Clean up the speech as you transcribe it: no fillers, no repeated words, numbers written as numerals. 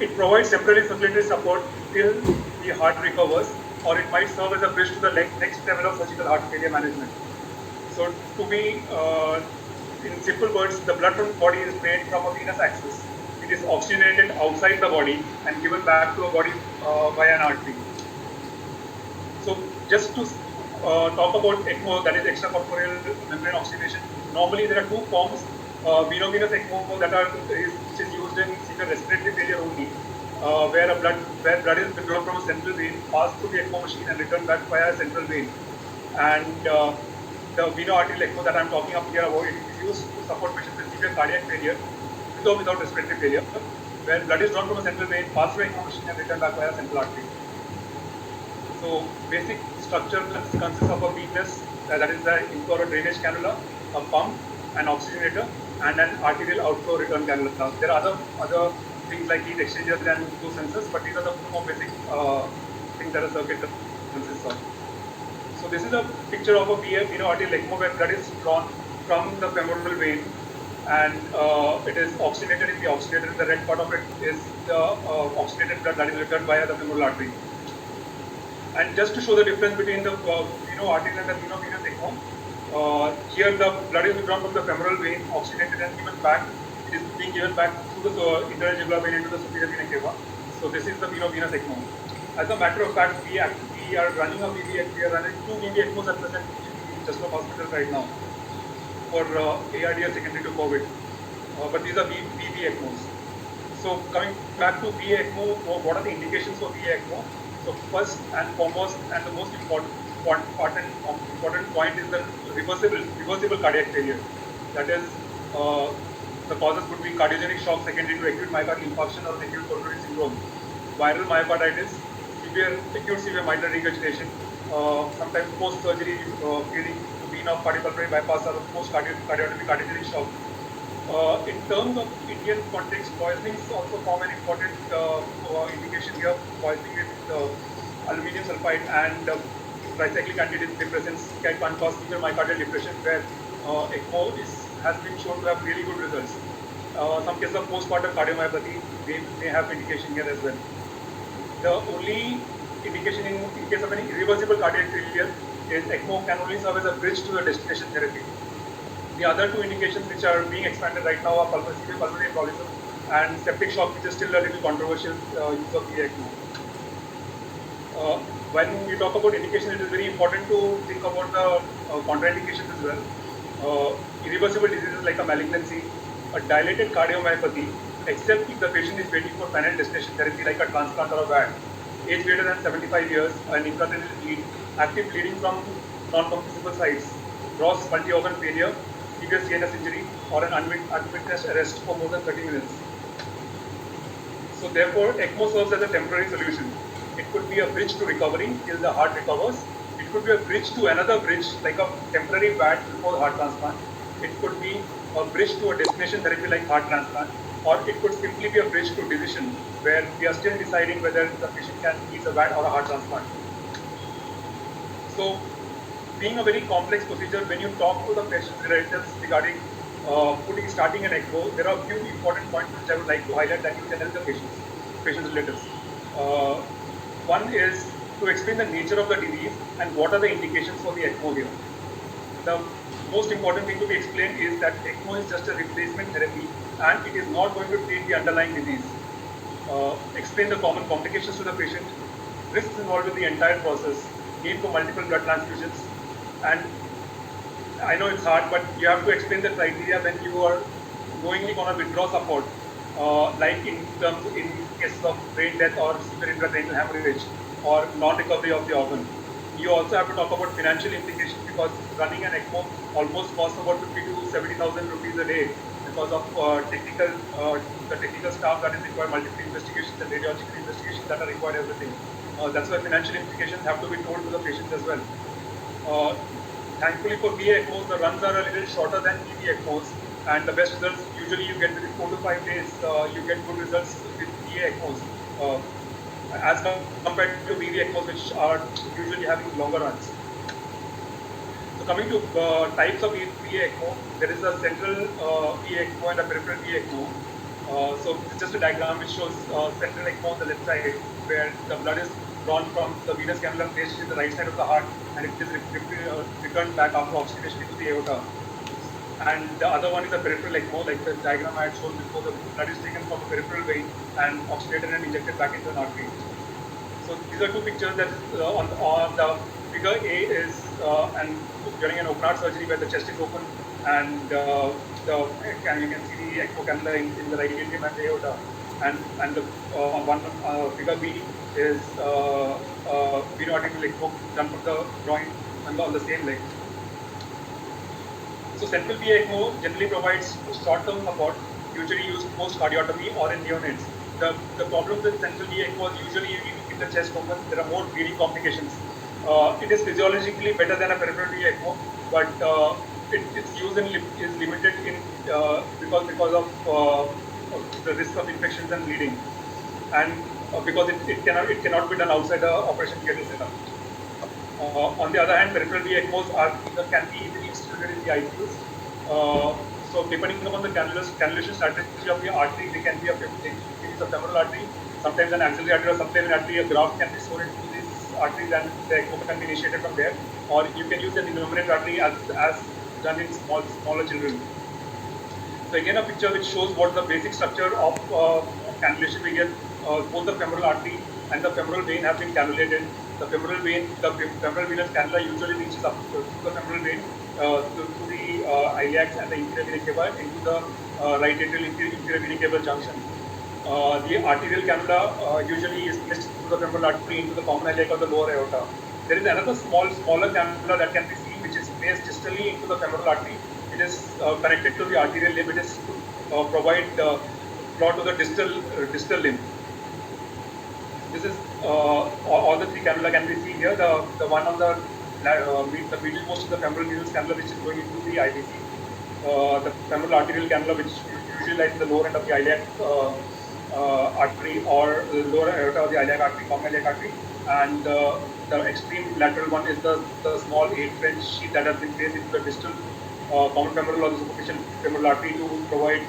It provides temporary circulatory support till the heart recovers, or it might serve as a bridge to the next level of surgical heart failure management. So to be, in simple words, the blood from the body is made from a venous axis. It is oxygenated outside the body and given back to a body via an artery. So just to talk about ECMO, that is extracorporeal membrane oxygenation. Normally there are two forms, veno-venous ECMO which is used in severe respiratory failure only, where blood is withdrawn from a central vein, passed through the ECMO machine and returned back via a central vein. And the veno-arterial ECMO that I'm talking about here it is used to support patients with severe cardiac failure, with or without respiratory failure, where blood is drawn from a central vein, passed through ECMO machine and returned back via central artery. So basic structure consists of a venous, that is the inflow or drainage cannula, a pump, an oxygenator, and an arterial outflow return cannula. There are other things like heat exchangers and flow sensors, but these are the more basic things that a circuit consists of. So this is a picture of a veno-arterial ECMO where blood is drawn from the femoral vein, and it is oxygenated in the oxygenator. The red part of it is the oxygenated blood that is returned via the femoral artery. And just to show the difference between the veno-arterial and the veno-venous ECMO, here the blood is withdrawn from the femoral vein, oxygenated and given back. It is being given back through the internal jugular vein into the superior vena cava. So this is the veno-venous ECMO. As a matter of fact, we are running a VV. We are running 2 VV ECMOs at present in Jasper Hospital right now for ARDS secondary to COVID. But these are VV ECMOs. So coming back to VA ECMO, what are the indications for VA ECMO? So first and foremost, and the most important point is the reversible cardiac failure. That is, the causes could be cardiogenic shock secondary to acute myocardial infarction or acute coronary syndrome, viral myocarditis, acute severe mitral regurgitation, sometimes post-surgery feeling to be of cardiopulmonary bypass or cardiogenic shock. In terms of Indian context, poisonings also form an important indication here. Poisoning with aluminium sulfide and tricyclic antidepressants can cause severe myocardial depression, where ECMO has been shown to have really good results. Some cases of postpartum cardiomyopathy may have indication here as well. The only indication in case of any irreversible cardiac failure is ECMO can only serve as a bridge to the destination therapy. The other two indications which are being expanded right now are severe pulmonary embolism and septic shock, which is still a little controversial use of the ECMO. When we talk about indication, it is very important to think about the contraindications as well. Irreversible diseases like a malignancy, a dilated cardiomyopathy, except if the patient is waiting for final destination therapy like a transplant or a VAD, age greater than 75 years, an intracranial bleed, active bleeding from non-compressible sites, gross multi-organ failure, severe CNS injury, or an unwitnessed arrest for more than 30 minutes. So therefore, ECMO serves as a temporary solution. It could be a bridge to recovery till the heart recovers. It could be a bridge to another bridge, like a temporary VAD before the heart transplant. It could be a bridge to a destination therapy like heart transplant, or it could simply be a bridge to decision, where we are still deciding whether the patient can use a VAD or a heart transplant. So, being a very complex procedure, when you talk to the patient's relatives regarding starting an ECMO, there are a few important points which I would like to highlight that you can help the patient's relatives. One is to explain the nature of the disease and what are the indications for the ECMO here. The most important thing to be explained is that ECMO is just a replacement therapy and it is not going to treat the underlying disease. Explain the common complications to the patient, risks involved with the entire process, need for multiple blood transfusions, and I know it's hard, but you have to explain the criteria when you are knowingly going to withdraw support, like in cases of brain death or severe intracranial hemorrhage or non-recovery of the organ. You also have to talk about financial implications, because running an ECMO almost costs about 50 to 70,000 rupees a day because of the technical staff that is required, multiple investigations and radiological investigations that are required, everything. That's why financial implications have to be told to the patients as well. Thankfully for VA ECMOs, the runs are a little shorter than EV ECMOs, and the best results usually you get within 4 to 5 days. You get good results with VA ECMOs as compared to VV ECMOs, which are usually having longer runs. So coming to types of VA ECMO, there is a central VA ECMO and a peripheral VA ECMO. So it's just a diagram which shows central ECMO on the left side, where the blood is drawn from the venous cannula placed in the right side of the heart, and it is returned back after oxygenation into the aorta. And the other one is a peripheral ECMO, like the diagram I had shown before. The blood is taken from the peripheral vein and oxygenated and injected back into an artery. So these are two pictures that on the figure A is and during an open heart surgery where the chest is open and you can see the ECMO cannula in the right atrium and the aorta. And the on one figure B is veno-arterial ECMO done from the groin and on the same leg. So central VA ECMO generally provides short-term support, usually used post-cardiotomy or in neonates. The problem with central VA ECMO is usually you keep the chest open, there are more bleeding complications. It is physiologically better than a peripheral VA ECMO, but its use is limited in because of the risk of infections and bleeding, and because it cannot be done outside the operation theatre setup. On the other hand, peripheral VA ECMOs can be easily instituted in the ICUs. So depending upon the cannulation strategy of the artery, they can be a femoral artery, sometimes an axillary artery, or sometimes an artery. A graft can be sewn into these arteries, and the ECMO can be initiated from there. Or you can use an innumerate artery as done in smaller children. So again, a picture which shows what the basic structure of cannulation we get. Both the femoral artery and the femoral vein have been cannulated. The femoral venous cannula usually reaches up to the femoral vein, to the iliacs and the inferior vena cava into the right atrial inferior vena cava junction. The arterial cannula usually is placed through the femoral artery into the common iliac or the lower aorta. There is another smaller cannula that can be seen, which is placed distally into the femoral artery. It is connected to the arterial limb. It is to provide flow to the distal limb. This is all the three cannula can be seen here. The one on the middle most of the femoral venous cannula, which is going into the IVC. The femoral arterial cannula, which usually lies in the lower end of the iliac artery or the lower aorta of the iliac artery, common iliac artery, and the extreme lateral one is the small 8-French sheath that has been placed into the distal common femoral or the superficial femoral artery to provide